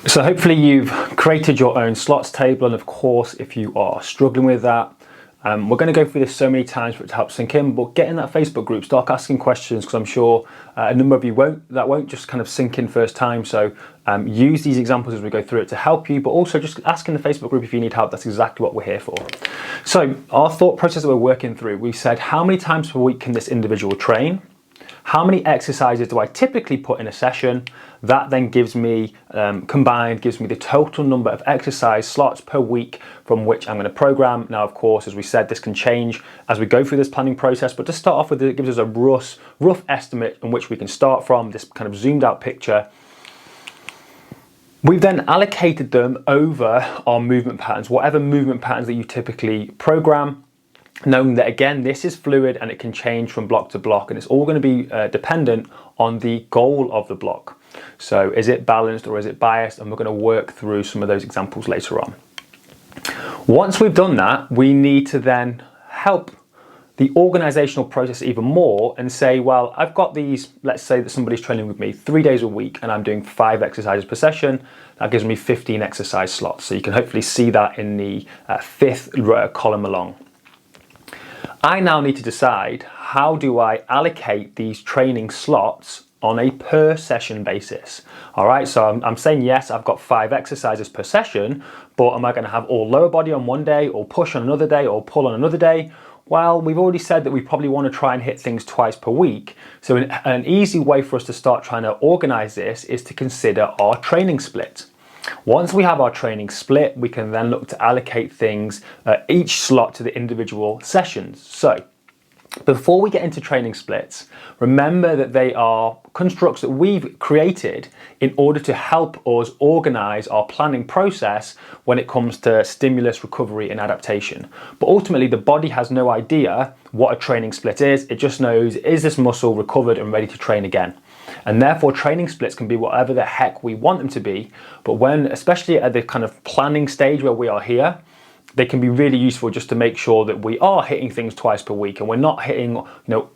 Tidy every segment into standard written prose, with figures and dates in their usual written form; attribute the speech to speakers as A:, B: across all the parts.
A: So hopefully you've created your own slots table, and of course if you are struggling with that, we're going to go through this so many times for it to help sink in, but get in that Facebook group, start asking questions, because I'm sure a number of you won't just kind of sink in first time. So use these examples as we go through it to help you, but also just ask in the Facebook group if you need help. That's exactly what we're here for. So our thought process that we're working through, we said how many times per week can this individual train? How many exercises do I typically put in a session? That then gives me, combined, gives me the total number of exercise slots per week from which I'm going to program. Now, of course, as we said, this can change as we go through this planning process, but to start off with, it gives us a rough estimate in which we can start from, this kind of zoomed out picture. We've then allocated them over our movement patterns, whatever movement patterns that you typically program, knowing that, again, this is fluid and it can change from block to block, and it's all going to be dependent on the goal of the block. So is it balanced or is it biased? And we're going to work through some of those examples later on. Once we've done that, we need to then help the organizational process even more and say, well, I've got these, let's say that somebody's training with me 3 days a week and I'm doing 5 exercises per session. That gives me 15 exercise slots. So you can hopefully see that in the fifth column along. I now need to decide, how do I allocate these training slots on a per session basis? All right, so I'm saying, yes, I've got 5 exercises per session, but am I going to have all lower body on one day, or push on another day, or pull on another day? Well, we've already said that we probably want to try and hit things twice per week. So an easy way for us to start trying to organize this is to consider our training split. Once we have our training split, we can then look to allocate things, each slot to the individual sessions. So before we get into training splits, remember that they are constructs that we've created in order to help us organize our planning process when it comes to stimulus, recovery, and adaptation. But ultimately, the body has no idea what a training split is. It just knows, is this muscle recovered and ready to train again? And therefore, training splits can be whatever the heck we want them to be. But when, especially at the kind of planning stage where we are here, they can be really useful just to make sure that we are hitting things twice per week, and we're not hitting,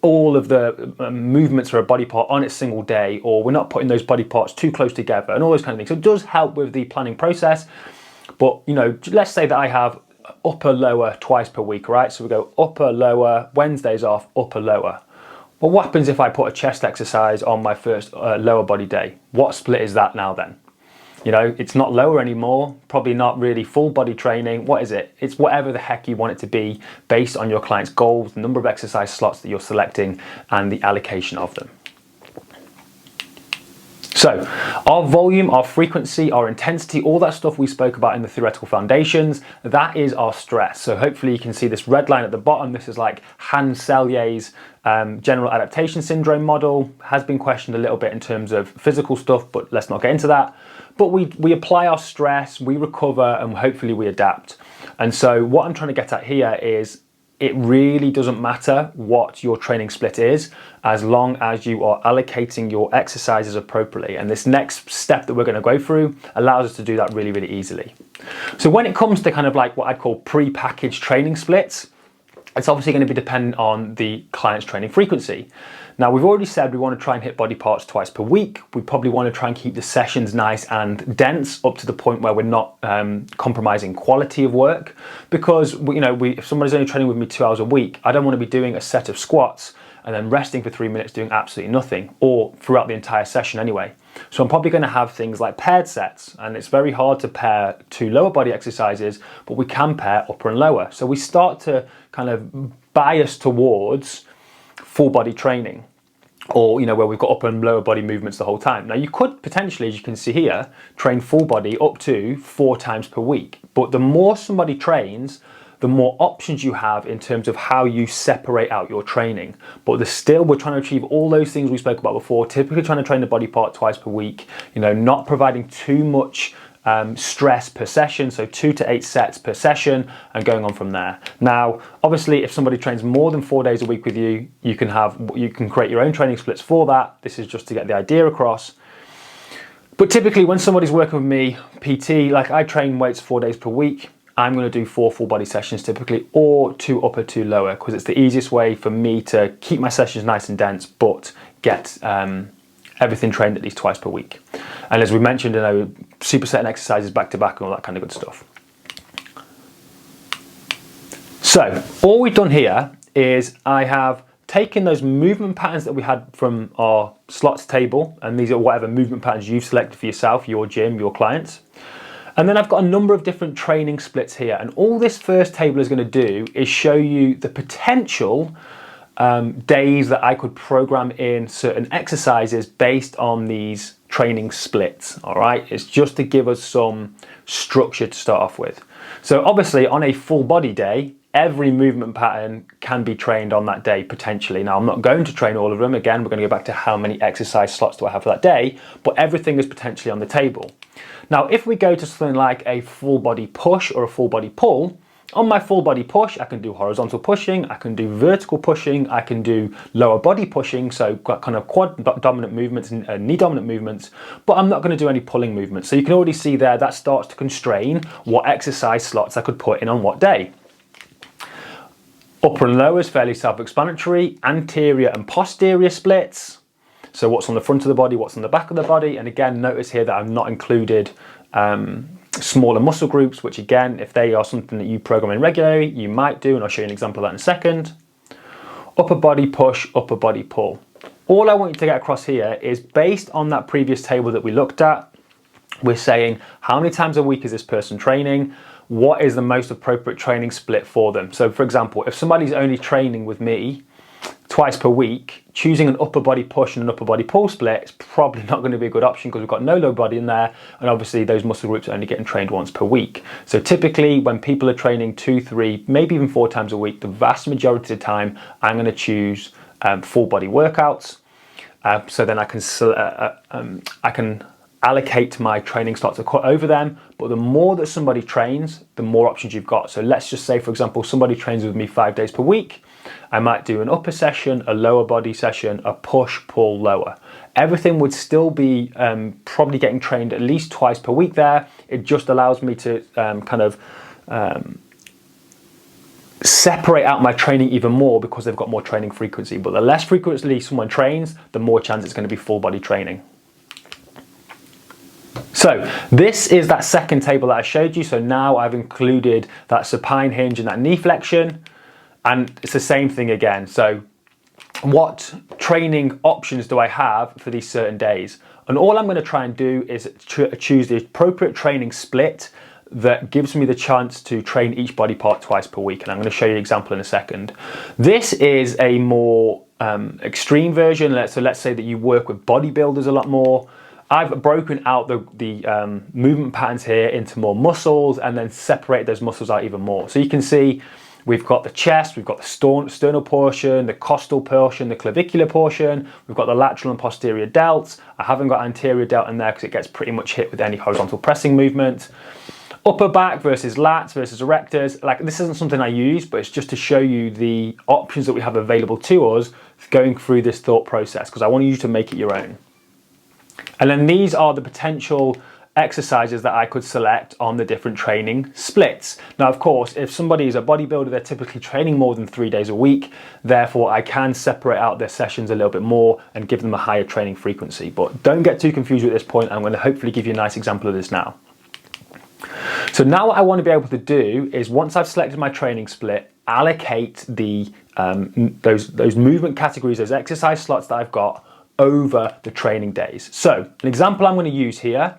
A: all of the movements for a body part on a single day, or we're not putting those body parts too close together and all those kind of things. So it does help with the planning process. But, let's say that I have upper, lower twice per week, right? So we go upper, lower, Wednesdays off, upper, lower. Well, what happens if I put a chest exercise on my first lower body day? What split is that now then? It's not lower anymore, probably not really full body training. What is it? It's whatever the heck you want it to be based on your client's goals, the number of exercise slots that you're selecting, and the allocation of them. So our volume, our frequency, our intensity, all that stuff we spoke about in the theoretical foundations, that is our stress. So hopefully you can see this red line at the bottom. This is like Hans Selye's general adaptation syndrome model. Has been questioned a little bit in terms of physical stuff, but let's not get into that. But we apply our stress, we recover, and hopefully we adapt. And so what I'm trying to get at here is, it really doesn't matter what your training split is, as long as you are allocating your exercises appropriately. And this next step that we're going to go through allows us to do that really, really easily. So when it comes to kind of like what I'd call pre-packaged training splits, it's obviously going to be dependent on the client's training frequency. Now, we've already said we want to try and hit body parts twice per week. We probably want to try and keep the sessions nice and dense, up to the point where we're not compromising quality of work. Because if somebody's only training with me 2 hours a week, I don't want to be doing a set of squats and then resting for 3 minutes doing absolutely nothing, or throughout the entire session anyway. So I'm probably going to have things like paired sets, and it's very hard to pair 2 lower body exercises, but we can pair upper and lower. So we start to kind of bias towards full body training, or where we've got upper and lower body movements the whole time. Now you could potentially, as you can see here, train full body up to 4 times per week. But the more somebody trains, the more options you have in terms of how you separate out your training. But still, we're trying to achieve all those things we spoke about before, typically trying to train the body part twice per week, not providing too much stress per session, so 2 to 8 sets per session, and going on from there. Now, obviously, if somebody trains more than 4 days a week with you, you can create your own training splits for that. This is just to get the idea across. But typically, when somebody's working with me, PT, like I train weights 4 days per week, I'm going to do 4 full body sessions typically, or 2 upper, 2 lower, because it's the easiest way for me to keep my sessions nice and dense, but get Everything trained at least twice per week. And as we mentioned, supersetting exercises back to back and all that kind of good stuff. So all we've done here is I have taken those movement patterns that we had from our slots table, and these are whatever movement patterns you've selected for yourself, your gym, your clients. And then I've got a number of different training splits here. And all this first table is going to do is show you the potential days that I could program in certain exercises based on these training splits. All right, it's just to give us some structure to start off with. So obviously on a full body day, every movement pattern can be trained on that day potentially. Now I'm not going to train all of them. Again, we're going to go back to how many exercise slots do I have for that day, but everything is potentially on the table. Now, if we go to something like a full body push or a full body pull, on my full body push, I can do horizontal pushing, I can do vertical pushing, I can do lower body pushing, so kind of quad dominant movements and knee dominant movements, but I'm not going to do any pulling movements. So you can already see there that starts to constrain what exercise slots I could put in on what day. Upper and lower is fairly self-explanatory, anterior and posterior splits. So what's on the front of the body, what's on the back of the body, and again, notice here that I've not included smaller muscle groups, which again, if they are something that you program in regularly, you might do, and I'll show you an example of that in a second. Upper body push, upper body pull. All I want you to get across here is based on that previous table that we looked at, we're saying how many times a week is this person training? What is the most appropriate training split for them? So for example, if somebody's only training with me twice per week, choosing an upper body push and an upper body pull split is probably not going to be a good option because we've got no low body in there, and obviously those muscle groups are only getting trained once per week. So typically when people are training 2, 3, maybe even 4 times a week, the vast majority of the time I'm going to choose full body workouts. So then I can allocate my training slots over them, but the more that somebody trains, the more options you've got. So let's just say, for example, somebody trains with me 5 days per week. I might do an upper session, a lower body session, a push, pull, lower. Everything would still be probably getting trained at least twice per week there. It just allows me to separate out my training even more because they've got more training frequency. But the less frequently someone trains, the more chance it's going to be full body training. So this is that second table that I showed you. So now I've included that supine hinge and that knee flexion, and it's the same thing again. So what training options do I have for these certain days? And all I'm going to try and do is choose the appropriate training split that gives me the chance to train each body part twice per week. And I'm going to show you an example in a second. This is a more extreme version. So let's say that you work with bodybuilders a lot more. I've broken out the movement patterns here into more muscles and then separated those muscles out even more. So you can see we've got the chest, we've got the sternal portion, the costal portion, the clavicular portion, we've got the lateral and posterior delts. I haven't got anterior delt in there because it gets pretty much hit with any horizontal pressing movement. Upper back versus lats versus erectors. Like, this isn't something I use, but it's just to show you the options that we have available to us going through this thought process, because I want you to make it your own. And then these are the potential exercises that I could select on the different training splits. Now, of course, if somebody is a bodybuilder, they're typically training more than 3 days a week. Therefore, I can separate out their sessions a little bit more and give them a higher training frequency. But don't get too confused at this point. I'm going to hopefully give you a nice example of this now. So now what I want to be able to do is, once I've selected my training split, allocate the those movement categories, those exercise slots that I've got over the training days. So an example I'm going to use here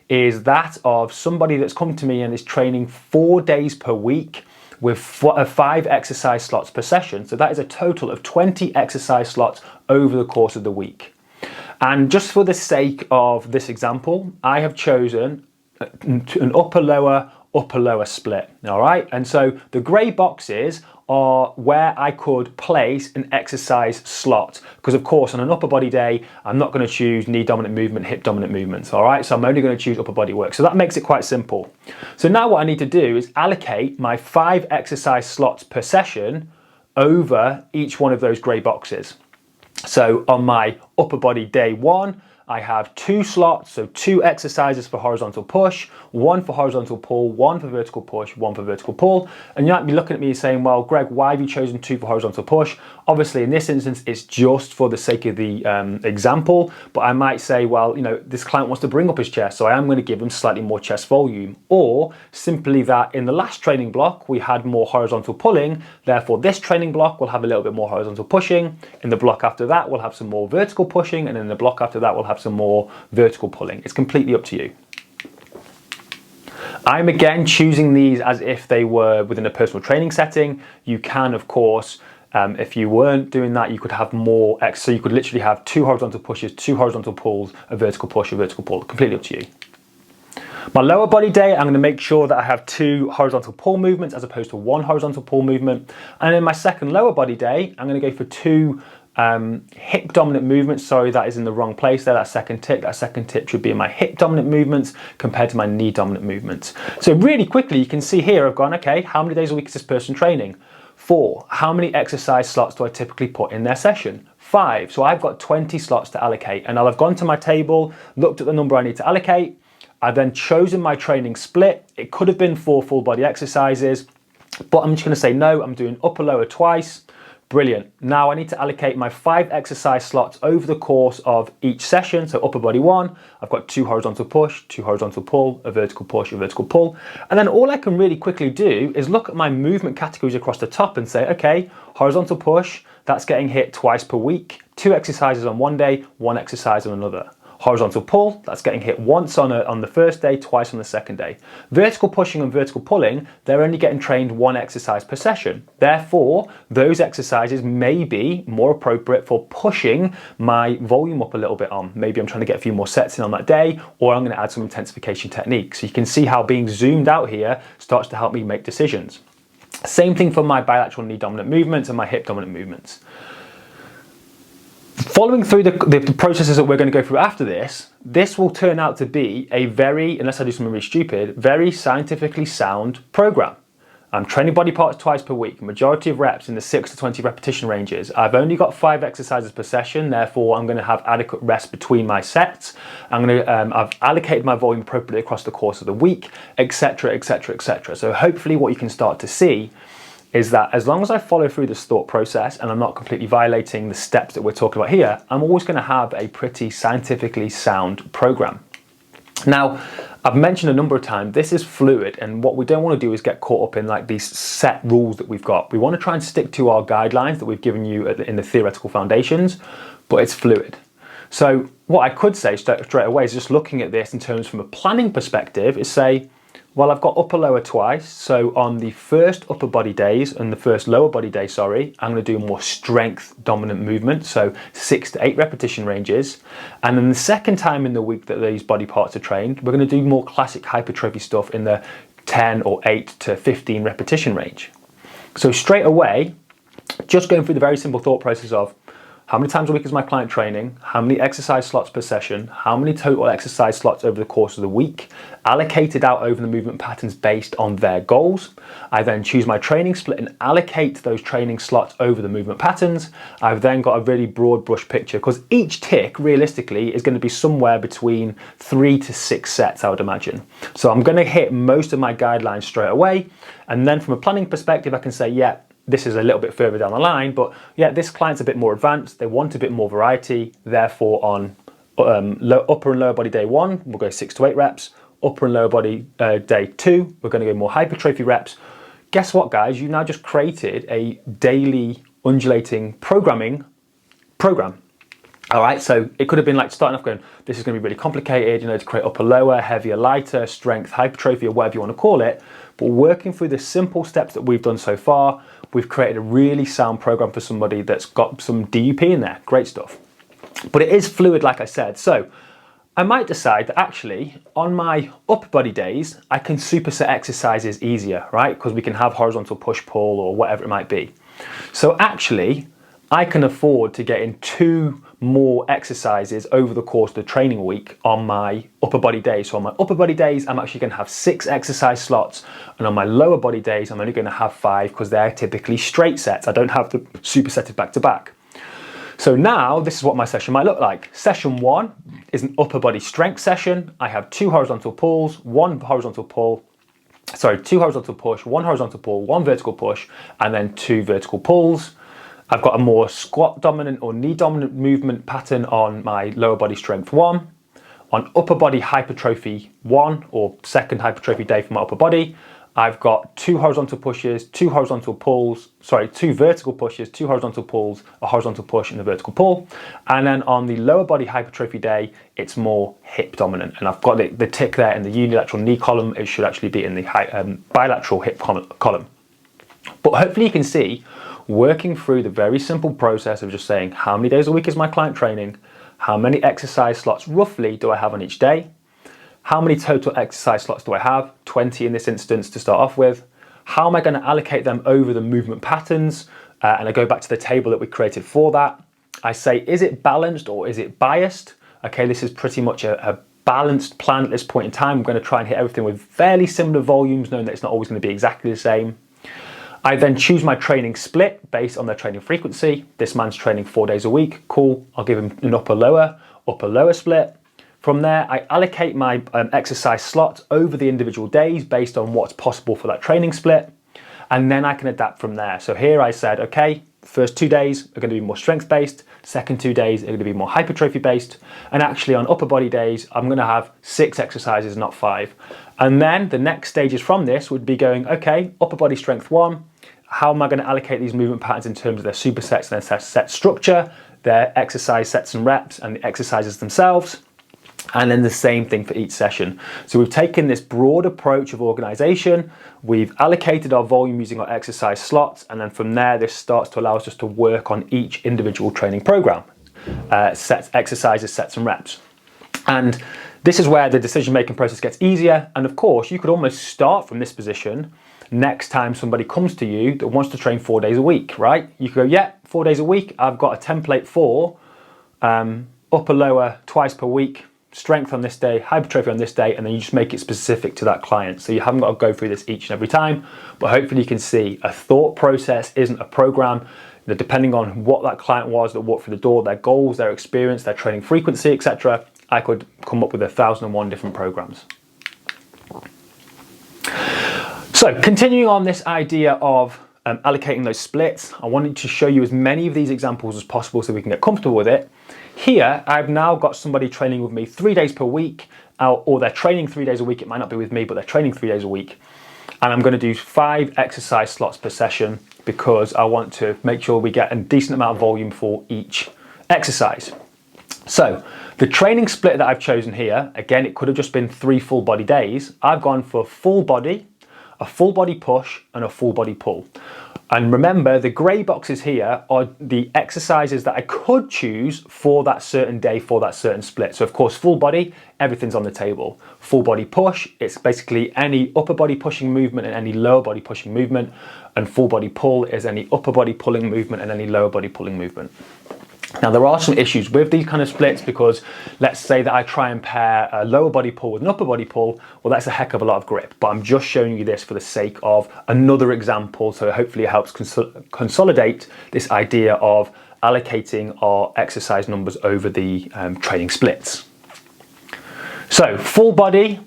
A: is that of somebody that's come to me and is training 4 days per week with 5 exercise slots per session. So that is a total of 20 exercise slots over the course of the week. And just for the sake of this example, I have chosen an upper lower split. All right, and so the grey boxes are where I could place an exercise slot, because of course on an upper body day I'm not going to choose knee dominant movement, hip dominant movements. All right, so I'm only going to choose upper body work. So that makes it quite simple. So now what I need to do is allocate my 5 exercise slots per session over each one of those grey boxes. So on my upper body day 1, I have 2 slots, so 2 exercises for horizontal push, 1 for horizontal pull, 1 for vertical push, 1 for vertical pull. And you might be looking at me saying, well, Greg, why have you chosen 2 for horizontal push? Obviously, in this instance, it's just for the sake of the example, but I might say, well, you know, this client wants to bring up his chest, so I am going to give him slightly more chest volume. Or simply that in the last training block, we had more horizontal pulling, therefore this training block will have a little bit more horizontal pushing. In the block after that, we'll have some more vertical pushing, and in the block after that, we'll have some more vertical pulling. It's completely up to you. I'm again choosing these as if they were within a personal training setting. You can, of course, if you weren't doing that, you could have more, so you could literally have 2 horizontal pushes, 2 horizontal pulls, a vertical push, a vertical pull, completely up to you. My lower body day, I'm going to make sure that I have 2 horizontal pull movements as opposed to 1 horizontal pull movement. And in my second lower body day, I'm going to go for 2 hip dominant movements. Sorry, that is in the wrong place there, that second tick. That second tick should be in my hip dominant movements compared to my knee dominant movements. So really quickly, you can see here, I've gone, okay, how many days a week is this person training? 4. How many exercise slots do I typically put in their session? 5. So I've got 20 slots to allocate, and I'll have gone to my table, looked at the number I need to allocate. I've then chosen my training split. It could have been 4 full body exercises, but I'm just going to say no, I'm doing upper lower twice. Brilliant. Now I need to allocate my 5 exercise slots over the course of each session. So upper body 1, I've got 2 horizontal push, 2 horizontal pull, a vertical push, a vertical pull. And then all I can really quickly do is look at my movement categories across the top and say, okay, horizontal push, that's getting hit twice per week, 2 exercises on one day, 1 exercise on another. Horizontal pull, that's getting hit once on the first day, twice on the second day. Vertical pushing and vertical pulling, they're only getting trained 1 exercise per session. Therefore, those exercises may be more appropriate for pushing my volume up a little bit on. Maybe I'm trying to get a few more sets in on that day, or I'm going to add some intensification techniques. So you can see how being zoomed out here starts to help me make decisions. Same thing for my bilateral knee dominant movements and my hip dominant movements. Following through the processes that we're going to go through after this will turn out to be a very, unless I do something really stupid, very scientifically sound program. I'm training body parts twice per week, majority of reps in the 6 to 20 repetition ranges. I've only got 5 exercises per session, therefore I'm going to have adequate rest between my sets. I've allocated my volume appropriately across the course of the week, etc, etc, etc. So hopefully what you can start to see is that as long as I follow through this thought process and I'm not completely violating the steps that we're talking about here, I'm always going to have a pretty scientifically sound program. Now, I've mentioned a number of times, this is fluid, and what we don't want to do is get caught up in like these set rules that we've got. We want to try and stick to our guidelines that we've given you in the theoretical foundations, but it's fluid. So what I could say straight away is, just looking at this in terms from a planning perspective, is say, well, I've got upper lower twice, so on the first upper body days and the first lower body day, I'm going to do more strength dominant movement, so 6 to 8 repetition ranges. And then the second time in the week that these body parts are trained, we're going to do more classic hypertrophy stuff in the 10 or 8 to 15 repetition range. So straight away, just going through the very simple thought process of, how many times a week is my client training? How many exercise slots per session? How many total exercise slots over the course of the week? Allocated out over the movement patterns based on their goals. I then choose my training split and allocate those training slots over the movement patterns. I've then got a really broad brush picture, because each tick realistically is going to be somewhere between 3 to 6 sets, I would imagine. So I'm going to hit most of my guidelines straight away. And then from a planning perspective, I can say, yeah, this is a little bit further down the line, but yeah, this client's a bit more advanced. They want a bit more variety. Therefore, on upper and lower body day 1, we'll go 6 to 8 reps. Upper and lower body day 2, we're going to go more hypertrophy reps. Guess what, guys? You now just created a daily undulating program. All right, so it could have been like starting off going, this is going to be really complicated, you know, to create upper lower, heavier, lighter, strength, hypertrophy, or whatever you want to call it. But working through the simple steps that we've done so far, we've created a really sound program for somebody that's got some DUP in there. Great stuff. But it is fluid, like I said. So I might decide that actually on my upper body days, I can superset exercises easier, right? Because we can have horizontal push-pull or whatever it might be. So actually, I can afford to get in 2 more exercises over the course of the training week on my upper body days. So on my upper body days, I'm actually going to have 6 exercise slots, and on my lower body days, I'm only going to have 5, because they're typically straight sets. I don't have to superset it back to back. So now this is what my session might look like. Session 1 is an upper body strength session. I have 2 horizontal pulls, 1 horizontal pull, 2 horizontal push, 1 horizontal pull, 1 vertical push, and then 2 vertical pulls. I've got a more squat dominant or knee dominant movement pattern on my lower body strength 1. On upper body hypertrophy 1, or second hypertrophy day for my upper body, I've got 2 horizontal pushes, 2 horizontal pulls, 2 vertical pushes, 2 horizontal pulls, a horizontal push and a vertical pull. And then on the lower body hypertrophy day, it's more hip dominant. And I've got the tick there in the unilateral knee column. It should actually be in the bilateral hip column. But hopefully you can see, working through the very simple process of just saying, how many days a week is my client training? How many exercise slots roughly do I have on each day? How many total exercise slots do I have? 20 in this instance to start off with. How am I going to allocate them over the movement patterns? And I go back to the table that we created for that. I say, is it balanced or is it biased? Okay, this is pretty much a balanced plan at this point in time. I'm going to try and hit everything with fairly similar volumes, knowing that it's not always going to be exactly the same. I then choose my training split based on their training frequency. This man's training 4 days a week. Cool. I'll give him an upper-lower split. From there, I allocate my exercise slots over the individual days based on what's possible for that training split. And then I can adapt from there. So here I said, okay, first 2 days are going to be more strength-based. Second 2 days are going to be more hypertrophy-based. And actually on upper body days, I'm going to have 6 exercises, not 5. And then the next stages from this would be going, okay, upper body strength 1. How am I going to allocate these movement patterns in terms of their supersets and their set structure, their exercise sets and reps, and the exercises themselves? And then the same thing for each session. So we've taken this broad approach of organization, we've allocated our volume using our exercise slots, and then from there, this starts to allow us just to work on each individual training program, sets, exercises, sets and reps. And this is where the decision-making process gets easier. And of course, you could almost start from this position next time somebody comes to you that wants to train 4 days a week, right? You could go, yeah, 4 days a week. I've got a template for upper, lower, twice per week, strength on this day, hypertrophy on this day, and then you just make it specific to that client. So you haven't got to go through this each and every time, but hopefully you can see a thought process isn't a program. Depending on what that client was that walked through the door, their goals, their experience, their training frequency, etc., I could come up with 1,001 different programs. So continuing on this idea of allocating those splits, I wanted to show you as many of these examples as possible so we can get comfortable with it. Here, I've now got somebody training with me 3 days per week, or they're training 3 days a week. It might not be with me, but they're training 3 days a week. And I'm going to do 5 exercise slots per session because I want to make sure we get a decent amount of volume for each exercise. So the training split that I've chosen here, again, it could have just been 3 full body days. I've gone for full body, a full body push, and a full body pull. And remember, the grey boxes here are the exercises that I could choose for that certain day, for that certain split. So of course, full body, everything's on the table. Full body push, it's basically any upper body pushing movement and any lower body pushing movement. And full body pull is any upper body pulling movement and any lower body pulling movement. Now, there are some issues with these kind of splits because let's say that I try and pair a lower body pull with an upper body pull. Well, that's a heck of a lot of grip, but I'm just showing you this for the sake of another example. So hopefully it helps consolidate this idea of allocating our exercise numbers over the training splits. So full body,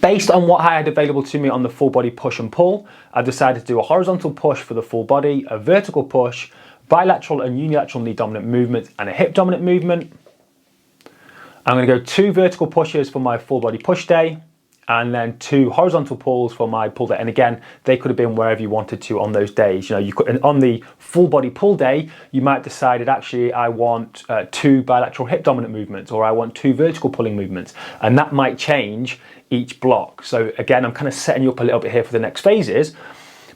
A: based on what I had available to me on the full body push and pull, I decided to do a horizontal push for the full body, a vertical push, bilateral and unilateral knee dominant movement, and a hip dominant movement. I'm going to go 2 vertical pushes for my full body push day, and then 2 horizontal pulls for my pull day. And again, they could have been wherever you wanted to on those days. You know, you could, on the full body pull day, you might decide actually I want 2 bilateral hip dominant movements, or I want 2 vertical pulling movements, and that might change each block. So again, I'm kind of setting you up a little bit here for the next phases.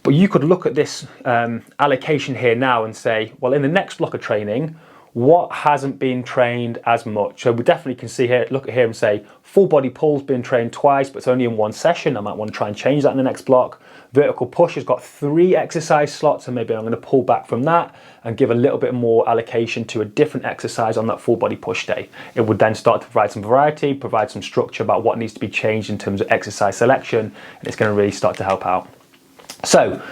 A: But you could look at this allocation here now and say, well, in the next block of training, what hasn't been trained as much? So we definitely can see here, look at here and say, full body pull's been trained twice, but it's only in 1 session. I might want to try and change that in the next block. Vertical push has got 3 exercise slots, and maybe I'm going to pull back from that and give a little bit more allocation to a different exercise on that full body push day. It would then start to provide some variety, provide some structure about what needs to be changed in terms of exercise selection, and it's going to really start to help out. So,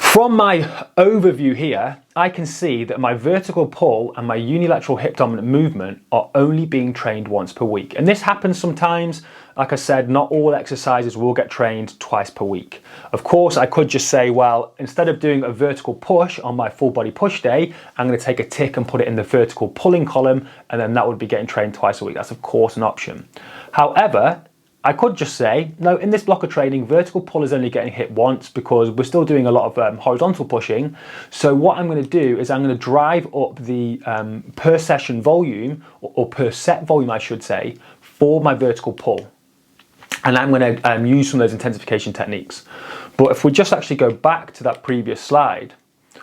A: From my overview here, I can see that my vertical pull and my unilateral hip dominant movement are only being trained once per week. And this happens sometimes. Like I said, not all exercises will get trained twice per week. Of course, I could just say, well, instead of doing a vertical push on my full body push day, I'm going to take a tick and put it in the vertical pulling column, and then that would be getting trained twice a week. That's of course an option. However, I could just say, no, in this block of training, vertical pull is only getting hit once because we're still doing a lot of horizontal pushing. So what I'm going to do is I'm going to drive up the per session volume, or per set volume, I should say, for my vertical pull. And I'm going to use some of those intensification techniques. But if we just actually go back to that previous slide,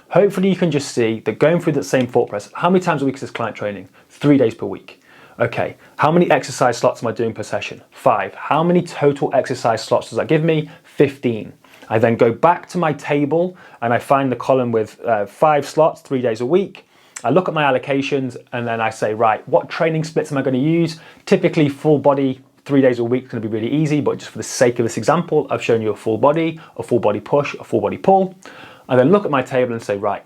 A: hopefully you can just see that going through that same thought process, how many times a week is this client training? 3 days per week. Okay, how many exercise slots am I doing per session? 5. How many total exercise slots does that give me? 15. I then go back to my table and I find the column with 5 slots, 3 days a week. I look at my allocations and then I say, right, what training splits am I going to use? Typically full body, 3 days a week is going to be really easy, but just for the sake of this example, I've shown you a full body push, a full body pull. I then look at my table and say, right,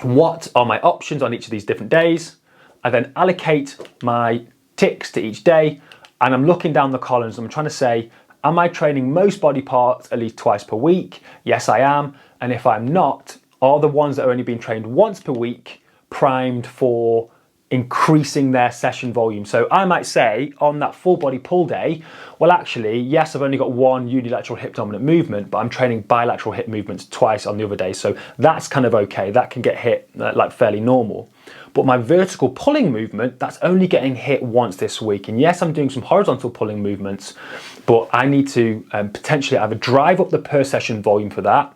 A: what are my options on each of these different days? I then allocate my ticks to each day, and I'm looking down the columns and I'm trying to say, am I training most body parts at least twice per week? Yes, I am. And if I'm not, are the ones that are only being trained once per week primed for increasing their session volume? So I might say on that full body pull day, well, actually, yes, I've only got one unilateral hip dominant movement, but I'm training bilateral hip movements twice on the other day. So that's kind of okay. That can get hit like fairly normal. But my vertical pulling movement, that's only getting hit once this week. And yes, I'm doing some horizontal pulling movements, but I need to potentially either drive up the per session volume for that,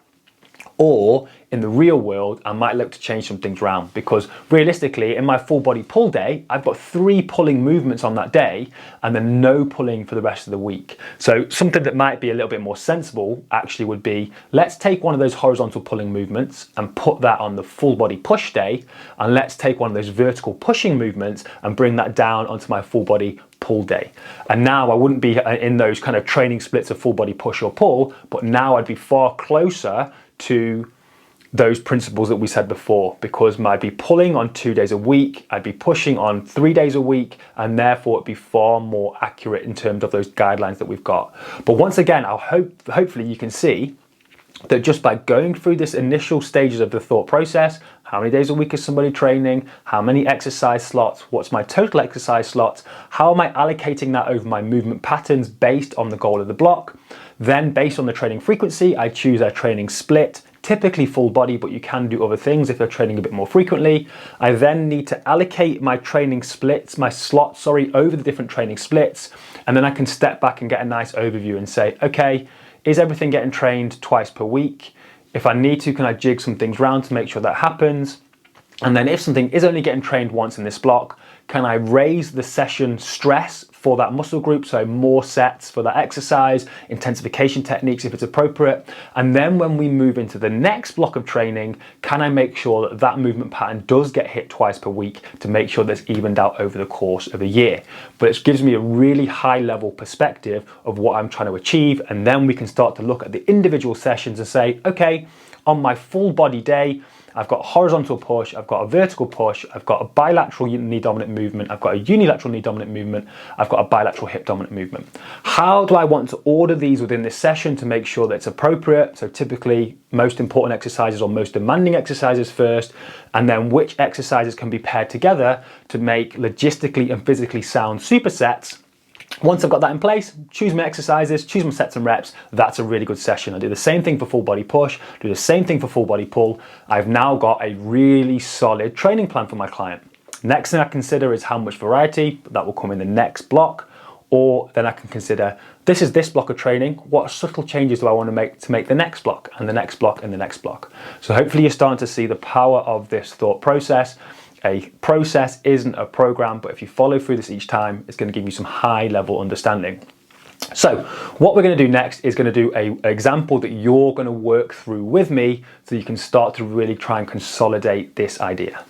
A: or in the real world, I might look to change some things around, because realistically, in my full body pull day, I've got 3 pulling movements on that day and then no pulling for the rest of the week. So something that might be a little bit more sensible actually would be, let's take one of those horizontal pulling movements and put that on the full body push day, and let's take one of those vertical pushing movements and bring that down onto my full body pull day. And now I wouldn't be in those kind of training splits of full body push or pull, but now I'd be far closer to those principles that we said before, because I'd be pulling on 2 days a week, I'd be pushing on 3 days a week, and therefore it'd be far more accurate in terms of those guidelines that we've got. But once again, hopefully you can see that just by going through this initial stages of the thought process, how many days a week is somebody training, how many exercise slots, what's my total exercise slots, how am I allocating that over my movement patterns based on the goal of the block. Then based on the training frequency, I choose a training split, typically full body, but you can do other things if you're training a bit more frequently. I then need to allocate my training splits, my slots, over the different training splits. And then I can step back and get a nice overview and say, okay, is everything getting trained twice per week? If I need to, can I jig some things around to make sure that happens? And then if something is only getting trained once in this block, can I raise the session stress for that muscle group? So more sets for that exercise, intensification techniques if it's appropriate. And then when we move into the next block of training, can I make sure that that movement pattern does get hit twice per week to make sure that's evened out over the course of a year? But it gives me a really high level perspective of what I'm trying to achieve. And then we can start to look at the individual sessions and say, okay, on my full body day, I've got a horizontal push, I've got a vertical push, I've got a bilateral knee dominant movement, I've got a unilateral knee dominant movement, I've got a bilateral hip dominant movement. How do I want to order these within this session to make sure that it's appropriate? So typically most important exercises or most demanding exercises first, and then which exercises can be paired together to make logistically and physically sound supersets. Once I've got that in place, choose my exercises, choose my sets and reps, that's a really good session. I do the same thing for full body push, do the same thing for full body pull. I've now got a really solid training plan for my client. Next thing I consider is how much variety, that will come in the next block. Or then I can consider, this is this block of training, what subtle changes do I want to make the next block and the next block and the next block. So hopefully you're starting to see the power of this thought process. A process isn't a program, but if you follow through this each time, it's going to give you some high level understanding. So what we're going to do next is going to do an example that you're going to work through with me so you can start to really try and consolidate this idea.